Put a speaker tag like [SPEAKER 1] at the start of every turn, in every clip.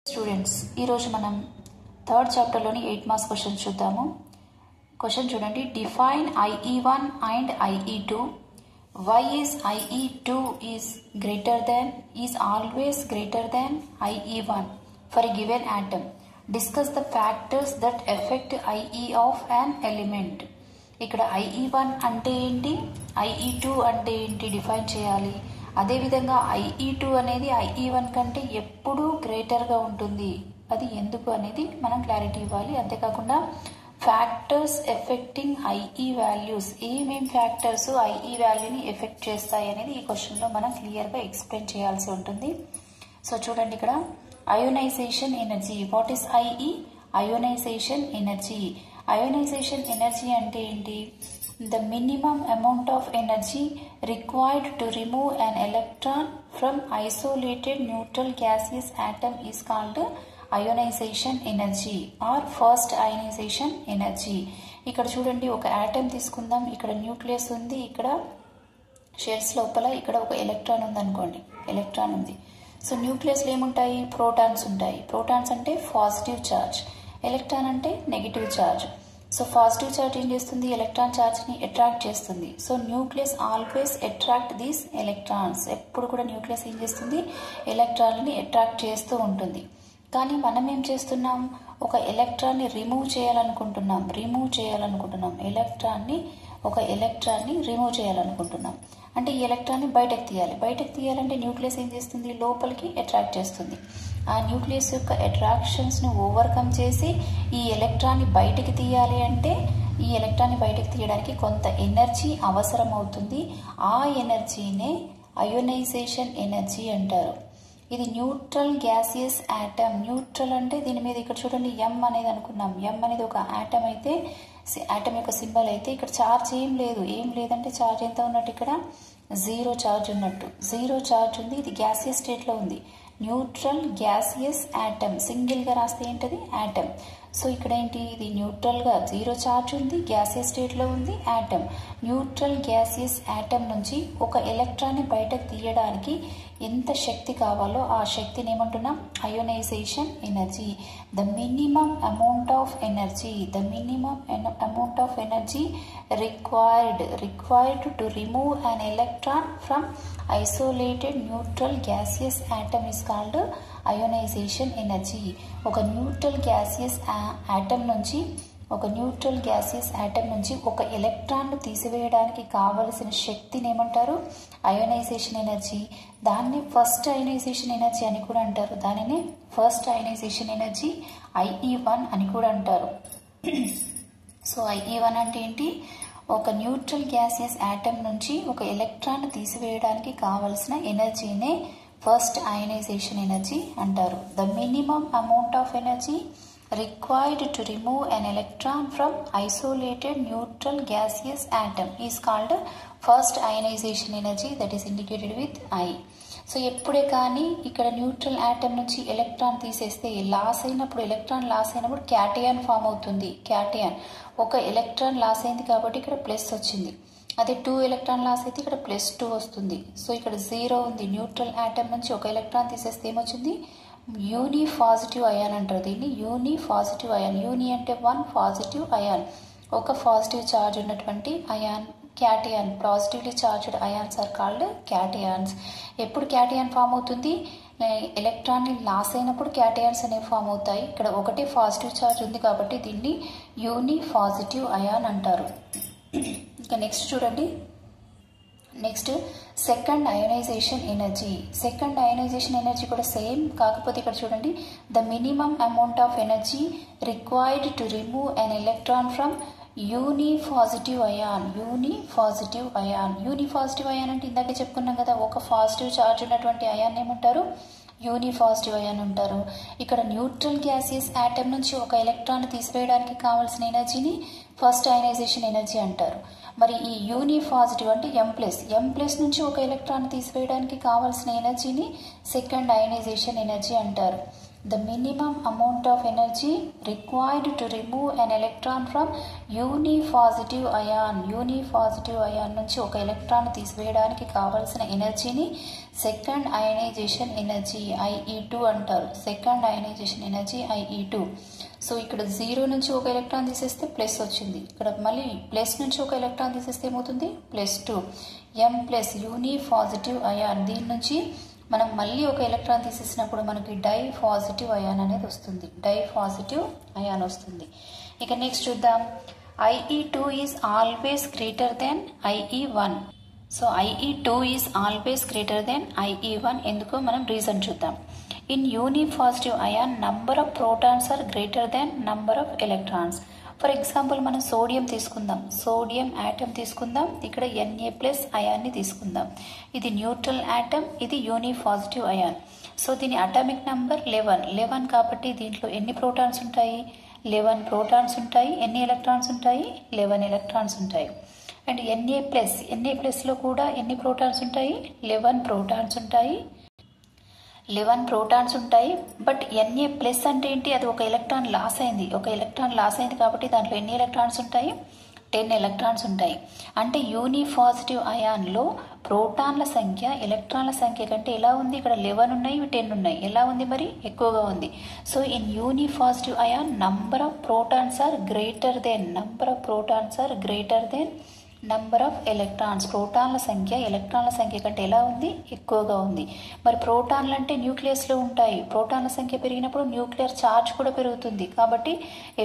[SPEAKER 1] Students ఈ రోజు మనం థర్డ్ చాప్టర్ లోని 8 మార్క్స్ క్వశ్చన్ చూద్దాము. క్వశ్చన్ చూడండి. Define IE1 and IE2. Why is IE2 is always greater than IE1 for a given atom? Discuss the factors that affect IE of an element. ఇక్కడ IE1 అంటే ఏంటి, IE2 అంటే ఏంటి define చేయాలి. అదేవిధంగా IE2 అనేది IE1 కంటే ఎప్పుడూ గ్రేటర్గా ఉంటుంది, అది ఎందుకు అనేది మనం క్లారిటీ ఇవ్వాలి. అంతేకాకుండా ఫ్యాక్టర్స్ ఎఫెక్టింగ్ IE వాల్యూస్, ఏమేం ఫ్యాక్టర్స్ IE వాల్యూని ఎఫెక్ట్ చేస్తాయి అనేది ఈ క్వశ్చన్లో మనం క్లియర్గా ఎక్స్ప్లెయిన్ చేయాల్సి ఉంటుంది. సో చూడండి, ఇక్కడ ionization energy. What is IE? Ionization energy. Ionization energy అంటే ఏంటి? The minimum amount of energy required to remove an electron from isolated neutral gaseous atom is called ionization energy or first ionization energy. ఇక్కడ చూడండి, ఒక atom తీసుకుందాం. ఇక్కడ nucleus ఉంది, ఇక్కడ shells లోపల ఇక్కడ ఒక ఎలక్ట్రాన్ ఉంది అనుకోండి, ఎలక్ట్రాన్ ఉంది. సో న్యూక్లియస్లో ఏముంటాయి? ప్రోటాన్స్ ఉంటాయి. ప్రోటాన్స్ అంటే పాజిటివ్ ఛార్జ్, ఎలక్ట్రాన్ అంటే negative charge. So positive charge ఏం చేస్తుంది? ఎలక్ట్రాన్ ఛార్జ్ని అట్రాక్ట్ చేస్తుంది. So nucleus always attract these electrons. ఎప్పుడు కూడా న్యూక్లియస్ ఏం చేస్తుంది? ఎలక్ట్రాన్ని అట్రాక్ట్ చేస్తూ ఉంటుంది. కానీ మనం ఏం చేస్తున్నాం? ఒక ఎలక్ట్రాన్ని రిమూవ్ చేయాలనుకుంటున్నాం. ఒక ఎలక్ట్రాన్ని రిమూవ్ చేయాలనుకుంటున్నాం. అంటే ఈ ఎలక్ట్రాన్ని బయటకు తీయాలి. బయటకు తీయాలంటే న్యూక్లియస్ ఏం చేస్తుంది? లోపలికి అట్రాక్ట్ చేస్తుంది. ఆ న్యూక్లియస్ యొక్క అట్రాక్షన్స్ను ఓవర్కమ్ చేసి ఈ ఎలక్ట్రాన్ని బయటకు తీయాలి అంటే ఈ ఎలక్ట్రాన్ని బయటకు తీయడానికి కొంత ఎనర్జీ అవసరం అవుతుంది. ఆ ఎనర్జీనే అయోనైజేషన్ ఎనర్జీ అంటారు. ఇది న్యూట్రల్ గ్యాసియస్ యాటమ్. న్యూట్రల్ అంటే దీని మీద ఇక్కడ చూడండి, M అనేది అనుకున్నాం. M అనేది ఒక యాటమ్ అయితే, యాటమ్ యొక్క సింబల్ అయితే ఇక్కడ ఛార్జ్ ఏం లేదంటే ఛార్జ్ ఎంత ఉన్నట్టు? ఇక్కడ 0 ఛార్జ్ ఉన్నట్టు. 0 ఛార్జ్ ఉంది. ఇది గ్యాసియస్ స్టేట్లో ఉంది. న్యూట్రల్ గ్యాసియస్ యాటమ్, సింగిల్గా రాస్తే ఏంటది? యాటమ్. సో ఇక్కడ ఏంటి? ఇది న్యూట్రల్గా 0 ఛార్జ్ ఉంది, గ్యాసియస్ స్టేట్లో ఉంది, యాటమ్. న్యూట్రల్ గ్యాసియస్ యాటమ్ నుంచి ఒక ఎలక్ట్రాన్ని బయటకు తీయడానికి ఎంత శక్తి కావాలో ఆ శక్తిని ఏమంటున్నాం? Ionization energy. The minimum amount of energy required to remove an electron from isolated neutral gaseous atom is called ionization energy. ఒక న్యూట్రల్ గ్యాసియస్ యాటమ్ నుంచి ఒక ఎలక్ట్రాన్ను తీసివేయడానికి కావలసిన శక్తిని ఏమంటారు? Ionization energy. దాన్ని ఫస్ట్ అయోనైజేషన్ ఎనర్జీ అని కూడా అంటారు. దానిని ఫస్ట్ అయోనైజేషన్ ఎనర్జీ IE1 అని కూడా అంటారు. సో IE1 అంటే ఏంటి? ఒక న్యూట్రల్ గ్యాసియస్ యాటమ్ నుంచి ఒక ఎలక్ట్రాన్ తీసివేయడానికి కావలసిన ఎనర్జీనే ఫస్ట్ అయోనైజేషన్ ఎనర్జీ అంటారు. The minimum amount of energy required to remove an electron from isolated neutral gaseous atom is called first ionization energy, that is indicated with I. So ఎప్పుడే కానీ ఇక్కడ neutral atom నుంచి electron తీసేస్తే electron loss అయినప్పుడు cation form అవుతుంది. Cation, ఒక electron loss అయింది కాబట్టి ఇక్కడ ప్లస్ వచ్చింది. అదే 2 ఎలక్ట్రాన్ లాస్ అయితే ఇక్కడ +2 వస్తుంది. సో ఇక్కడ 0 ఉంది. న్యూట్రల్ యాటమ్ నుంచి ఒక ఎలక్ట్రాన్ తీసేస్తే ఏమొచ్చింది? యూని పాజిటివ్ అయాన్ అంటారు దీన్ని. యూని పాజిటివ్ అయాన్. యూని అంటే 1, పాజిటివ్ అయాన్, ఒక పాజిటివ్ ఛార్జ్ ఉన్నటువంటి ion. Cation, positively charged ions are called cations. ఎప్పుడు క్యాటయాన్ ఫామ్ అవుతుంది? ఎలక్ట్రాన్ని లాస్ అయినప్పుడు క్యాటయాన్స్ అనేవి ఫామ్ అవుతాయి. ఇక్కడ ఒకటే పాజిటివ్ ఛార్జ్ ఉంది కాబట్టి దీన్ని యూని పాజిటివ్ అయాన్ అంటారు. ఇంకా నెక్స్ట్ చూడండి. Next second ionization energy. Second ionization energy కూడా సేమ్, కాకపోతే ఇక్కడ చూడండి, the minimum amount of energy required to remove an electron from uni positive ion. Uni positive ion అంటే ఇందాక చెప్పుకున్నాం కదా, ఒక పాజిటివ్ ఛార్జ్ ఉన్నటువంటి అయాన్ ఏమంటారు? యూని పాజిటివ్ అయాన్ అంటారు. ఇక్కడ న్యూట్రల్ గ్యాసియస్ యాటమ్ నుంచి ఒక ఎలక్ట్రాన్ తీసివేయడానికి కావాల్సిన ఎనర్జీని ఫస్ట్ అయోనైజేషన్ ఎనర్జీ అంటారు. మరి ఈ యూని పాజిటివ్ అంటే M+ నుంచి ఒక ఎలక్ట్రాన్ తీసివేయడానికి కావాల్సిన ఎనర్జీని సెకండ్ అయోనైజేషన్ ఎనర్జీ అంటారు. the minimum amount of energy required to remove an electron from unipositive ion నుంచి ఒక ఎలక్ట్రాన్ తీసివేయడానికి కావలసిన ఎనర్జీని సెకండ్ అయనైజేషన్ ఎనర్జీ IE2 అంటారు. Second ionisation energy IE2. So ఇక్కడ 0 నుంచి ఒక ఎలక్ట్రాన్ తీసేస్తే ప్లస్ వచ్చింది, ఇక్కడ మళ్ళీ ప్లస్ నుంచి ఒక ఎలక్ట్రాన్ తీసేస్తే ఏమవుతుంది +2 M ప్లస్ యూనిపాజిటివ్ అయాన్. దీని నుంచి మనం మళ్ళీ ఒక ఎలక్ట్రాన్ తీసేసినప్పుడు మనకి డైపాజిటివ్ అయాన్ అనేది వస్తుంది, డైపాజిటివ్ అయాన్ వస్తుంది. ఇక నెక్స్ట్ చూద్దాం, IE2 is always greater than IE1. So IE2 is always greater than IE1. ఎందుకో మనం రీజన్ చూద్దాం. In unipositive ion number of protons are greater than number of electrons. For example మనం sodium తీసుకుందాం, sodium atom తీసుకుందాం, ఇక్కడ Na+ అయాన్ని తీసుకుందాం. ఇది న్యూట్రల్ యాటమ్, ఇది యూనిపాజిటివ్ అయాన్. సో దీని అటామిక్ నంబర్ 11 కాబట్టి దీంట్లో ఎన్ని ప్రోటాన్స్ ఉంటాయి 11 ప్రోటాన్స్ ఉంటాయి. ఎన్ని ఎలక్ట్రాన్స్ ఉంటాయి 11 ఎలక్ట్రాన్స్ ఉంటాయి. అండ్ Na+లో కూడా ఎన్ని ప్రోటాన్స్ ఉంటాయి 11 ప్రోటాన్స్ ఉంటాయి. 11 ప్రోటాన్స్ ఉంటాయి. బట్ Na+ అంటే ఏంటి, అది ఒక ఎలక్ట్రాన్ లాస్ అయింది, కాబట్టి దాంట్లో ఎన్ని ఎలక్ట్రాన్స్ ఉంటాయి 10 ఎలక్ట్రాన్స్ ఉంటాయి. అంటే యూనిపాజిటివ్ అయాన్లో ప్రోటాన్ల సంఖ్య ఎలక్ట్రాన్ల సంఖ్య కంటే ఎలా ఉంది, ఇక్కడ 11 ఉన్నాయి, 10 ఉన్నాయి, ఎలా ఉంది మరి ఎక్కువగా ఉంది. So in unipositive ion number of protons are greater than number of electrons. ప్రోటాన్ల సంఖ్య ఎలక్ట్రాన్ల సంఖ్య కంటే ఎలా ఉంది ఎక్కువగా ఉంది. మరి ప్రోటాన్లు అంటే న్యూక్లియస్లో ఉంటాయి, ప్రోటాన్ల సంఖ్య పెరిగినప్పుడు న్యూక్లియర్ ఛార్జ్ కూడా పెరుగుతుంది. కాబట్టి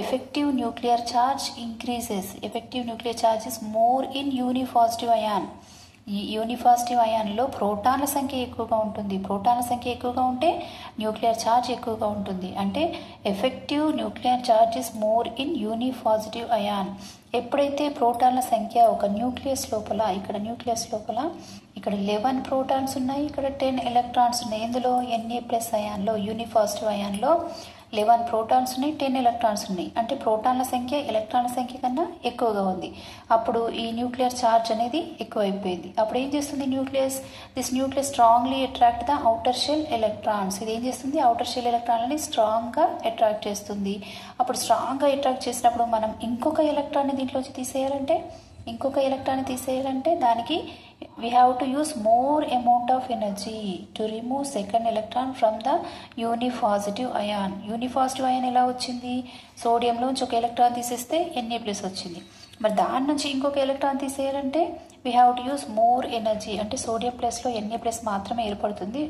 [SPEAKER 1] effective nuclear charge is more in unipositive ion. ఈ యూనిపాజిటివ్ అయాన్లో ప్రోటాన్ల సంఖ్య ఎక్కువగా ఉంటుంది, ప్రోటాన్ల సంఖ్య ఎక్కువగా ఉంటే న్యూక్లియర్ ఛార్జ్ ఎక్కువగా ఉంటుంది. అంటే effective nuclear charge is more in unipositive ion. ఎప్పుడైతే ప్రోటాన్ల సంఖ్య ఒక న్యూక్లియస్ లోపల ఇక్కడ 11 ప్రోటాన్స్ ఉన్నాయి, ఇక్కడ 10 ఎలక్ట్రాన్స్ ఉన్నాయి. ఇందులో Na+ అయాన్లో యూనిపాజిటివ్ అయాన్లో 11 ప్రోటాన్స్ ఉన్నాయి, 10 ఎలక్ట్రాన్స్ ఉన్నాయి. అంటే ప్రోటాన్ల సంఖ్య ఎలక్ట్రాన్ల సంఖ్య కన్నా ఎక్కువగా ఉంది. అప్పుడు ఈ న్యూక్లియర్ ఛార్జ్ అనేది ఎక్కువైపోయింది. అప్పుడు ఏం చేస్తుంది this nucleus strongly attract the outer shell electrons. ఇది ఏం చేస్తుంది, అవుటర్ షెల్ ఎలక్ట్రాన్లని స్ట్రాంగ్గా అట్రాక్ట్ చేస్తుంది. అప్పుడు స్ట్రాంగ్గా అట్రాక్ట్ చేసినప్పుడు మనం ఇంకొక ఎలక్ట్రాన్ని దీంట్లోంచి తీసేయాలంటే దానికి we have to use more amount of energy to remove second electron from the unipositive ion. Unipositive ion ఎలా వచ్చింది, సోడియంలోంచి ఒక ఎలక్ట్రాన్ తీసేస్తే Na+ వచ్చింది. మరి దాని నుంచి ఇంకొక ఎలక్ట్రాన్ తీసేయాలంటే we have to use more energy. అంటే సోడియం ప్లస్లో Na+ మాత్రమే ఏర్పడుతుంది.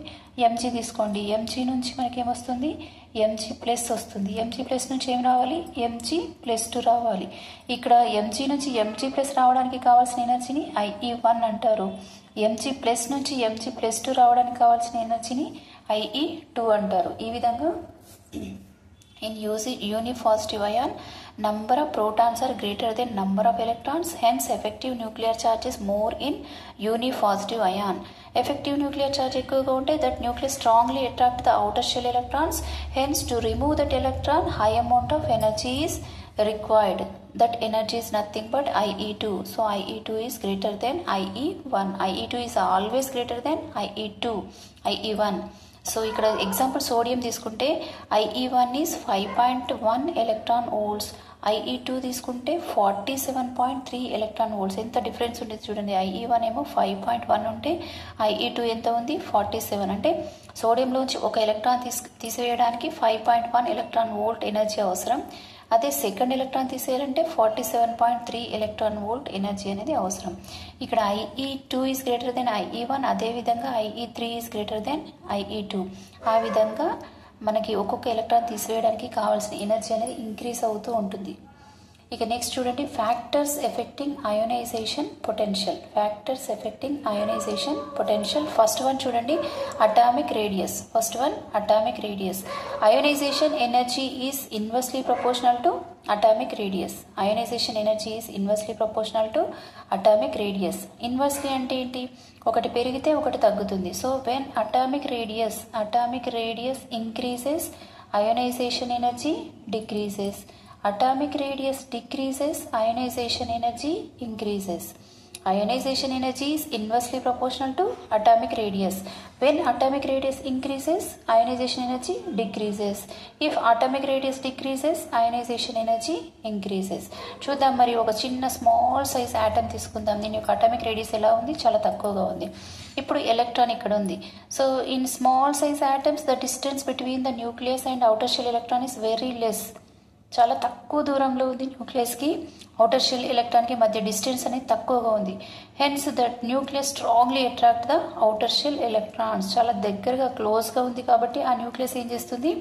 [SPEAKER 1] Mg తీసుకోండి, Mg నుంచి మనకి ఏమొస్తుంది Mg+ వస్తుంది. Mg+ నుంచి ఏం రావాలి Mg+2 రావాలి. ఇక్కడ Mg నుంచి Mg+ రావడానికి కావాల్సిన ఎనర్జీని IE1 అంటారు. Mg+ నుంచి Mg+2 రావడానికి కావాల్సిన ఎనర్జీని IE2 అంటారు. ఈ విధంగా in unipositive ion number of protons are greater than number of electrons, hence effective nuclear charge is more in unipositive ion. Effective nuclear charge ఎక్కువగా ఉంటే that nucleus strongly attract the outer shell electrons, hence to remove that electron high amount of energy is required. That energy is nothing but IE2. So IE2 is greater than IE1. IE2 is always greater than IE1. So ఇక్కడ example sodium తీసుకుంటే IE1 is 5.1 electron volts, IE2 తీసుకుంటే 47.3 electron volts. ఎంత difference ఉండేది చూడండి. IE1 ఏమో 5.1 ఉంటే IE2 ఎంత ఉంది 47. అంటే సోడియంలోంచి ఒక ఎలక్ట్రాన్ తీసివేయడానికి 5.1 ఎలక్ట్రాన్ వోల్ట్ ఎనర్జీ అవసరం. అదే సెకండ్ ఎలక్ట్రాన్ తీసేయాలంటే 47.3 ఎలక్ట్రాన్ వోల్ట్ ఎనర్జీ అనేది అవసరం. ఇక్కడ IE2 is greater than IE1, అదేవిధంగా IE3 is greater than IE2. ఆ విధంగా మనకి ఒక్కొక్క ఎలక్ట్రాన్ తీసివేయడానికి కావాల్సిన ఎనర్జీ అనేది ఇంక్రీజ్ అవుతూ ఉంటుంది. ఇక నెక్స్ట్ చూడండి, factors affecting ionization potential. First one చూడండి, atomic radius. Ionization energy is inversely proportional to atomic radius. Inversely అంటే ఏంటి, ఒకటి పెరిగితే ఒకటి తగ్గుతుంది. So when atomic radius increases ionization energy decreases. Atomic radius decreases, ionization energy increases. Ionization energy is inversely proportional to atomic radius. When atomic radius increases, ionization energy decreases. If atomic radius decreases, ionization energy increases. చూద్దాం మరి ఒక చిన్న small size atom తీసుకుందాం. దీని యొక్క atomic radius ఎలా ఉంది? చాలా తక్కువగా ఉంది. ఇప్పుడు ఎలక్ట్రాన్ ఇక్కడ ఉంది. So in small size atoms the distance between the nucleus and outer shell electron is very less. చాలా తక్కువ దూరంలో ఉంది న్యూక్లియస్కి అవుటర్ షెల్ ఎలక్ట్రాన్కి మధ్య డిస్టెన్స్ అనేది తక్కువగా ఉంది. Hence that nucleus strongly attract the outer shell electrons. చాలా దగ్గరగా క్లోజ్గా ఉంది కాబట్టి ఆ న్యూక్లియస్ ఏం చేస్తుంది?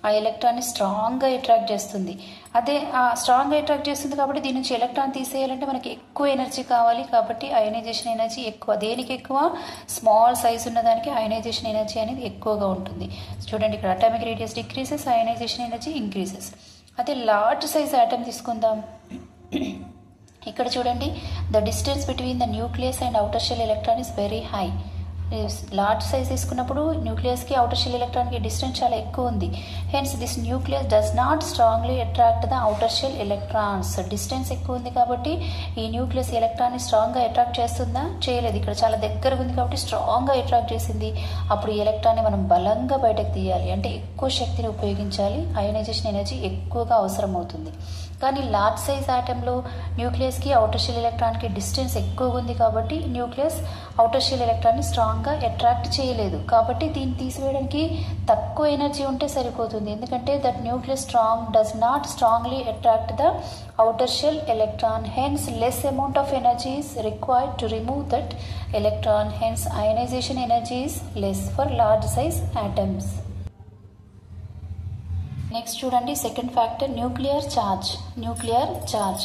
[SPEAKER 1] ఆ ఎలక్ట్రాన్ని స్ట్రాంగ్గా అట్రాక్ట్ చేస్తుంది. అదే ఆ స్ట్రాంగ్గా అట్రాక్ట్ చేస్తుంది కాబట్టి దీని నుంచి ఎలక్ట్రాన్ తీసేయాలంటే మనకి ఎక్కువ ఎనర్జీ కావాలి. కాబట్టి అయనైజేషన్ ఎనర్జీ ఎక్కువ. దేనికి ఎక్కువ? స్మాల్ సైజ్ ఉన్నదానికి అయనైజేషన్ ఎనర్జీ అనేది ఎక్కువగా ఉంటుంది. చూడండి ఇక్కడ atomic radius decreases, ionization energy increases. అదే లార్జ్ సైజ్ ఆటమ్ తీసుకుందాం. ఇక్కడ చూడండి, the distance between the nucleus and outer shell electron is very high. Large size తీసుకున్నప్పుడు న్యూక్లియస్కి అవుటర్ షెల్ ఎలక్ట్రాన్కి డిస్టెన్స్ చాలా ఎక్కువ ఉంది. Hence this nucleus does not strongly attract the outer shell electrons. Distance ఎక్కువ ఉంది కాబట్టి ఈ న్యూక్లియస్ ఎలక్ట్రాన్ని స్ట్రాంగ్గా అట్రాక్ట్ చేస్తుందా? చేయలేదు. ఇక్కడ చాలా దగ్గరగా ఉంది కాబట్టి స్ట్రాంగ్గా అట్రాక్ట్ చేసింది. అప్పుడు ఈ ఎలక్ట్రాన్ని మనం బలంగా బయటకు తీయాలి, అంటే ఎక్కువ శక్తిని ఉపయోగించాలి. అయనైజేషన్ ఎనర్జీ ఎక్కువగా అవసరం అవుతుంది. కానీ లార్జ్ సైజ్ ఆటంలో న్యూక్లియస్కి అవుటర్ షెల్ ఎలక్ట్రాన్కి డిస్టెన్స్ ఎక్కువగా ఉంది కాబట్టి న్యూక్లియస్ అవుటర్ షెల్ ఎలక్ట్రాన్ని స్ట్రాంగ్గా అట్రాక్ట్ చేయలేదు. కాబట్టి దీన్ని తీసివేయడానికి తక్కువ ఎనర్జీ ఉంటే సరిపోతుంది. ఎందుకంటే that nucleus does not strongly attract the outer shell electron, hence less amount of energy is required to remove that electron, hence ionization energy is less for large size atoms. Next చూడండి, second factor nuclear charge.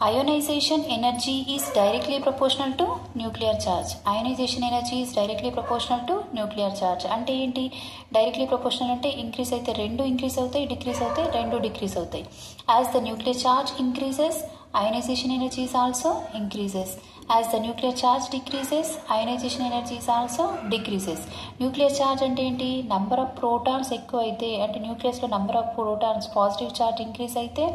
[SPEAKER 1] Ionization energy is directly proportional to nuclear charge. Ionization energy is directly proportional to nuclear charge. అంటే ఏంటి? Directly proportional అంటే increase అయితే రెండు increase అవుతాయి, decrease అవుతాయి రెండు decrease అవుతాయి. As the nuclear charge increases, ionization energy is also increases. As the nuclear charge decreases, ionization energy is also decreases. Nuclear charge అంటే ఏంటి? నంబర్ ఆఫ్ ప్రోటాన్స్ ఎక్కువ అయితే, అంటే న్యూక్లియస్లో number of protons positive charge increase అయితే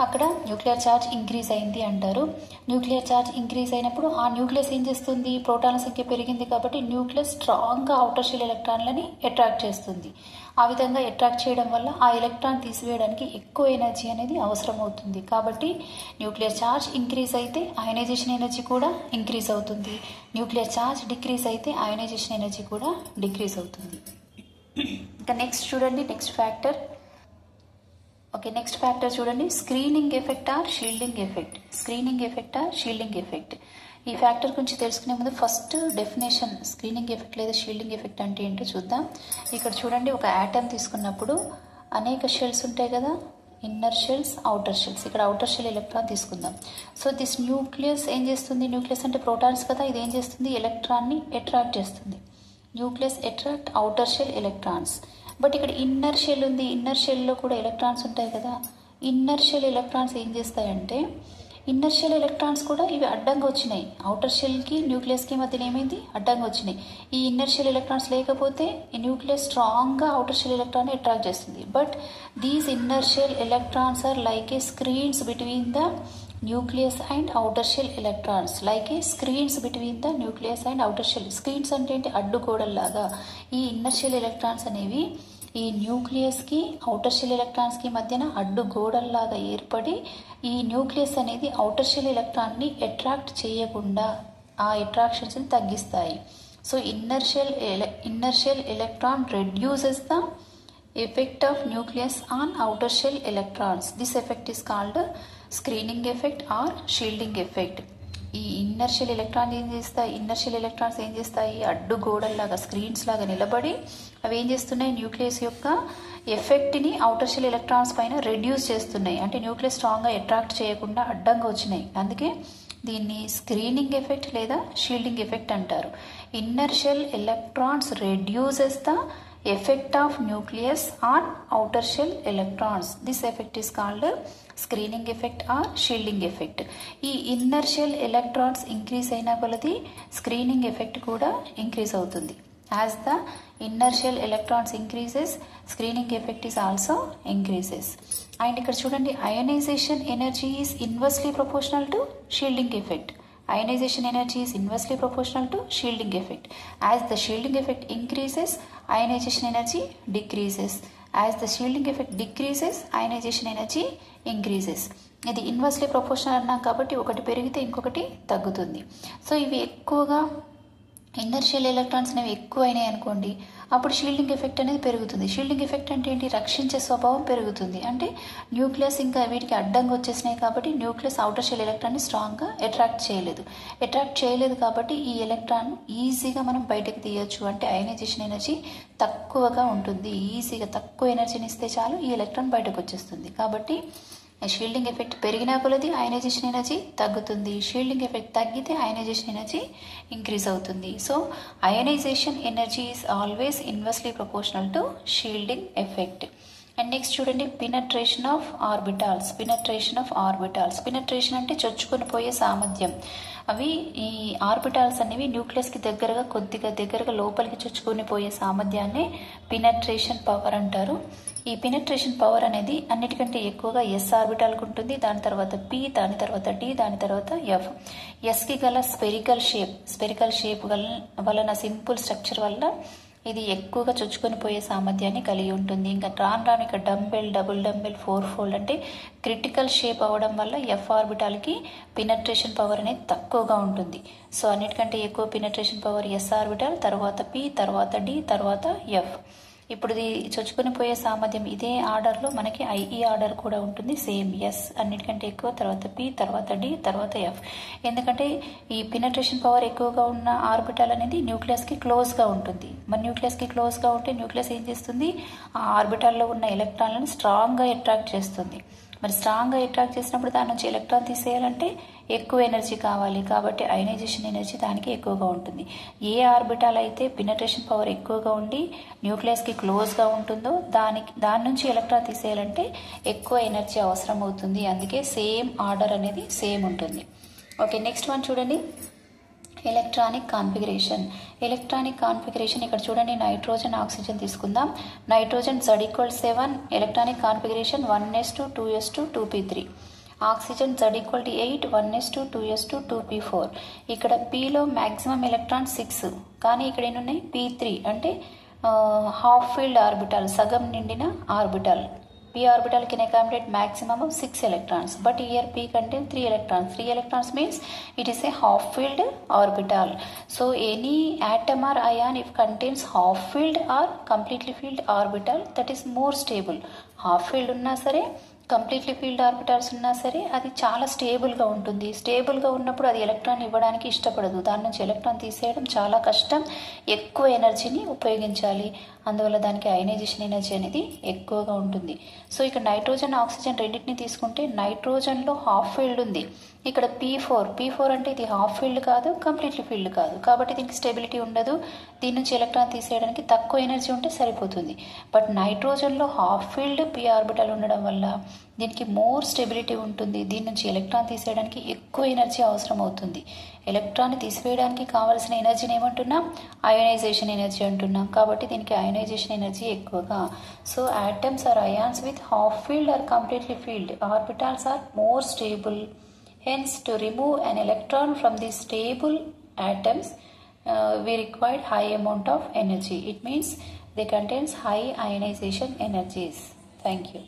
[SPEAKER 1] అక్కడ nuclear charge increase అయింది అంటారు. న్యూక్లియర్ ఛార్జ్ ఇంక్రీజ్ అయినప్పుడు ఆ న్యూక్లియస్ ఏం చేస్తుంది? ప్రోటాన్ల సంఖ్య పెరిగింది కాబట్టి న్యూక్లియస్ స్ట్రాంగ్గా అవుటర్ షెల్ ఎలక్ట్రాన్లని అట్రాక్ట్ చేస్తుంది. ఆ విధంగా అట్రాక్ట్ చేయడం వల్ల ఆ ఎలక్ట్రాన్ తీసివేయడానికి ఎక్కువ ఎనర్జీ అనేది అవసరం అవుతుంది. కాబట్టి న్యూక్లియర్ ఛార్జ్ ఇంక్రీజ్ అయితే అయనైజేషన్ ఎనర్జీ కూడా ఇంక్రీజ్ అవుతుంది. న్యూక్లియర్ ఛార్జ్ డిక్రీజ్ అయితే అయనైజేషన్ ఎనర్జీ కూడా డిక్రీజ్ అవుతుంది. ఇంకా నెక్స్ట్ చూడండి, నెక్స్ట్ ఫ్యాక్టర్ చూడండి, screening effect are shielding effect. ఈ ఫ్యాక్టర్ గురించి తెలుసుకునే ముందు ఫస్ట్ డెఫినేషన్, స్క్రీనింగ్ ఎఫెక్ట్ లేదా షీల్డింగ్ ఎఫెక్ట్ అంటే ఏంటో చూద్దాం. ఇక్కడ చూడండి, ఒక ఆటమ్ తీసుకున్నప్పుడు అనేక షెల్స్ ఉంటాయి కదా, ఇన్నర్ షెల్స్, అవుటర్ షెల్స్. ఇక్కడ అవుటర్ షెల్ ఎలక్ట్రాన్ తీసుకుందాం. సో దిస్ న్యూక్లియస్ ఏం చేస్తుంది? న్యూక్లియస్ అంటే ప్రోటాన్స్ కదా, ఇది ఏం చేస్తుంది? ఎలక్ట్రాన్ని అట్రాక్ట్ చేస్తుంది. Nucleus attract outer shell electrons. But ఇక్కడ ఇన్నర్ షెల్ ఉంది, ఇన్నర్ షెల్లో కూడా ఎలక్ట్రాన్స్ ఉంటాయి కదా. ఇన్నర్ షెల్ ఎలక్ట్రాన్స్ ఏం చేస్తాయంటే, ఇన్నర్ షెల్ ఎలక్ట్రాన్స్ కూడా ఇవి అడ్డంగా వచ్చినాయి. అవుటర్ షెల్కి న్యూక్లియస్కి మధ్యన ఏమైంది? అడ్డంగా వచ్చినాయి. ఈ ఇన్నర్ షెల్ ఎలక్ట్రాన్స్ లేకపోతే ఈ న్యూక్లియస్ స్ట్రాంగ్గా అవుటర్ షెల్ ఎలక్ట్రాన్ని అట్రాక్ట్ చేస్తుంది. But these inner shell electrons are like a screens between the nucleus and outer shell electrons. Screens అంటే ఏంటి? అడ్డుగోడల్లాగా. ఈ ఇన్నర్ షెల్ ఎలక్ట్రాన్స్ అనేవి ఈ న్యూక్లియస్కి అవుటర్ షెల్ ఎలక్ట్రాన్స్కి మధ్యన అడ్డుగోడల్లాగా ఏర్పడి ఈ న్యూక్లియస్ అనేది అవుటర్ షెల్ ఎలక్ట్రాన్ని అట్రాక్ట్ చేయకుండా ఆ అట్రాక్షన్స్ని తగ్గిస్తాయి. So inner shell electron reduces the effect of nucleus on outer shell electrons. This effect is called screening effect or shielding effect. ఈ ఇన్నర్ షెల్ ఎలక్ట్రాన్స్ ఏం చేస్తాయి? అడ్డుగోడల్లాగా, స్క్రీన్స్ లాగా నిలబడి అవి ఏం చేస్తున్నాయి? న్యూక్లియస్ యొక్క ఎఫెక్ట్ని అవుటర్ షెల్ ఎలక్ట్రాన్స్ పైన రెడ్యూస్ చేస్తున్నాయి. అంటే న్యూక్లియస్ స్ట్రాంగ్గా అట్రాక్ట్ చేయకుండా అడ్డంగా వచ్చినాయి. అందుకే దీన్ని స్క్రీనింగ్ ఎఫెక్ట్ లేదా షీల్డింగ్ ఎఫెక్ట్ అంటారు. Inner shell electrons reduces the effect of nucleus on outer shell electrons. This effect is called screening effect or shielding effect. ఈ ఇన్నర్ షెల్ ఎలక్ట్రాన్స్ ఇంక్రీజ్ అయిన కొలది స్క్రీనింగ్ ఎఫెక్ట్ కూడా increase అవుతుంది. As the inner shell electrons increases, screening effect is also increases. And ఇక్కడ చూడండి, ionization energy is inversely proportional to shielding effect. ionization energy is inversely proportional to shielding effect. As the shielding effect increases, ionization energy decreases. As the shielding effect decreases, ionization energy increases. ఇది inversely proportional అన్నాం కాబట్టి ఒకటి పెరిగితే ఇంకొకటి తగ్గుతుంది. So ఇవి ఎక్కువగా ఇన్నర్షియల్ electrons అనేవి ఎక్కువ అయినాయి అనుకోండి, అప్పుడు షీల్డింగ్ ఎఫెక్ట్ అనేది పెరుగుతుంది. షీల్డింగ్ ఎఫెక్ట్ అంటే ఏంటి? రక్షించే స్వభావం పెరుగుతుంది. అంటే న్యూక్లియస్ ఇంకా వీటికి అడ్డంగా వచ్చేసినాయి కాబట్టి న్యూక్లియస్ అవుటర్ షెల్ ఎలక్ట్రాన్ని స్ట్రాంగ్గా అట్రాక్ట్ చేయలేదు కాబట్టి ఈ ఎలక్ట్రాన్ ఈజీగా మనం బయటకు తీయచ్చు. అంటే అయనైజేషన్ ఎనర్జీ తక్కువగా ఉంటుంది. ఈజీగా తక్కువ ఎనర్జీని ఇస్తే చాలు ఈ ఎలక్ట్రాన్ బయటకు వచ్చేస్తుంది. కాబట్టి షీల్డింగ్ ఎఫెక్ట్ పెరిగినా కొలది అయనైజేషన్ ఎనర్జీ తగ్గుతుంది. షీల్డింగ్ ఎఫెక్ట్ తగ్గితే అయనైజేషన్ ఎనర్జీ ఇంక్రీజ్ అవుతుంది. So ionisation energy is always inversely proportional to shielding effect. And next చూడండి, పినట్రేషన్ ఆఫ్ ఆర్బిటాల్స్. పినట్రేషన్ అంటే చొచ్చుకొని పోయే సామర్థ్యం. అవి ఈ ఆర్బిటాల్స్ అనేవి న్యూక్లియస్కి కొద్దిగా దగ్గరగా లోపలికి చొచ్చుకొని పోయే సామర్థ్యాన్ని పినట్రేషన్ పవర్ అంటారు. ఈ పినట్రేషన్ పవర్ అనేది అన్నిటికంటే ఎక్కువగా ఎస్ ఆర్బిటాల్కి ఉంటుంది. దాని తర్వాత పి, దాని తర్వాత డి, దాని తర్వాత ఎఫ్. ఎస్కి గల స్పెరికల్ షేప్ వలన, సింపుల్ స్ట్రక్చర్ వల్ల ఇది ఎక్కువగా చొచ్చుకొని పోయే సామర్థ్యాన్ని కలిగి ఉంటుంది. ఇంకా రాను ఇక డంబెల్, డబుల్ డంబెల్, 4-fold అంటే క్రిటికల్ షేప్ అవ్వడం వల్ల ఎఫ్ ఆర్బిటాల్కి పినట్రేషన్ పవర్ అనేది తక్కువగా ఉంటుంది. సో అన్నిటికంటే ఎక్కువ పినట్రేషన్ పవర్ ఎస్ ఆర్బిటాల్, తర్వాత పి, తర్వాత డి, తర్వాత ఎఫ్. ఇప్పుడు ఇది చొచ్చుకొని పోయే సామర్థ్యం ఇదే ఆర్డర్లో మనకి ఐఈ ఆర్డర్ కూడా ఉంటుంది. సేమ్ ఎస్ అన్నిటికంటే ఎక్కువ, తర్వాత పి, తర్వాత డి, తర్వాత ఎఫ్. ఎందుకంటే ఈ పినట్రేషన్ పవర్ ఎక్కువగా ఉన్న ఆర్బిటాల్ అనేది న్యూక్లియస్కి క్లోజ్గా ఉంటుంది. మరి న్యూక్లియస్కి క్లోజ్గా ఉంటే న్యూక్లియస్ ఏం చేస్తుంది? ఆ ఆర్బిటాల్లో ఉన్న ఎలక్ట్రాన్లను స్ట్రాంగ్గా అట్రాక్ట్ చేస్తుంది. మరి స్ట్రాంగ్గా అట్రాక్ట్ చేసినప్పుడు దాని నుంచి ఎలక్ట్రాన్ తీసేయాలంటే ఎక్కువ ఎనర్జీ కావాలి. కాబట్టి అయనైజేషన్ ఎనర్జీ దానికి ఎక్కువగా ఉంటుంది. ఏ ఆర్బిటాల్ అయితే పినట్రేషన్ పవర్ ఎక్కువగా ఉండి న్యూక్లియస్కి క్లోజ్గా ఉంటుందో దాని నుంచి ఎలక్ట్రాన్ తీసేయాలంటే ఎక్కువ ఎనర్జీ అవసరం అవుతుంది. అందుకే సేమ్ ఆర్డర్ అనేది సేమ్ ఉంటుంది. ఓకే, నెక్స్ట్ వన్ చూడండి, ఎలక్ట్రానిక్ కాన్ఫిగరేషన్. ఇక్కడ చూడండి, నైట్రోజన్, ఆక్సిజన్ తీసుకుందాం. Nitrogen Z=7, electronic configuration 1s2 2s2 2p3. Oxygen Z=8, 1s2 2s2 2p4. ఇక్కడ Pలో మ్యాక్సిమం ఎలక్ట్రాన్ 6, కానీ ఇక్కడ ఎన్నున్నాయి? P3 అంటే హాఫ్ ఫీల్డ్ ఆర్బిటాల్, సగం నిండిన orbital. P orbital can accommodate maximum of 6 electrons, but here P contains 3 electrons. 3 electrons means it is a half filled orbital. So any atom or ion if contains half filled or completely filled orbital, that is more stable. Half filled ఉన్నా సరే, completely filled orbitals ఉన్నా సరే అది చాలా స్టేబుల్గా ఉంటుంది. స్టేబుల్గా ఉన్నప్పుడు అది ఎలక్ట్రాన్ ఇవ్వడానికి ఇష్టపడదు. దాని నుంచి ఎలక్ట్రాన్ తీసేయడం చాలా కష్టం, ఎక్కువ ఎనర్జీని ఉపయోగించాలి. అందువల్ల దానికి అయనైజేషన్ ఎనర్జీ అనేది ఎక్కువగా ఉంటుంది. సో ఇక్కడ నైట్రోజన్, ఆక్సిజన్ రెండింటిని తీసుకుంటే నైట్రోజన్లో హాఫ్ ఫీల్డ్ ఉంది. ఇక్కడ P4 అంటే ఇది హాఫ్ ఫీల్డ్ కాదు, కంప్లీట్లీ ఫీల్డ్ కాదు, కాబట్టి దీనికి స్టెబిలిటీ ఉండదు. దీని నుంచి ఎలక్ట్రాన్ తీసేయడానికి తక్కువ ఎనర్జీ ఉంటే సరిపోతుంది. బట్ నైట్రోజన్లో హాఫ్ ఫీల్డ్ P ఆర్బిటల్ ఉండడం వల్ల దీనికి మోర్ స్టెబిలిటీ ఉంటుంది. దీని నుంచి ఎలక్ట్రాన్ తీసేయడానికి ఎక్కువ ఎనర్జీ అవసరం అవుతుంది. ఎలక్ట్రాన్ తీసివేయడానికి కావాల్సిన ఎనర్జీని ఏమంటున్నాం? అయనైజేషన్ ఎనర్జీ అంటున్నాం. కాబట్టి దీనికి అయనైజేషన్ ఎనర్జీ ఎక్కువగా. So atoms or ions with half filled or completely filled orbitals are more stable. Hence, to remove an electron from these stable atoms, we require high amount of energy. It means they contains high ionization energies. Thank you.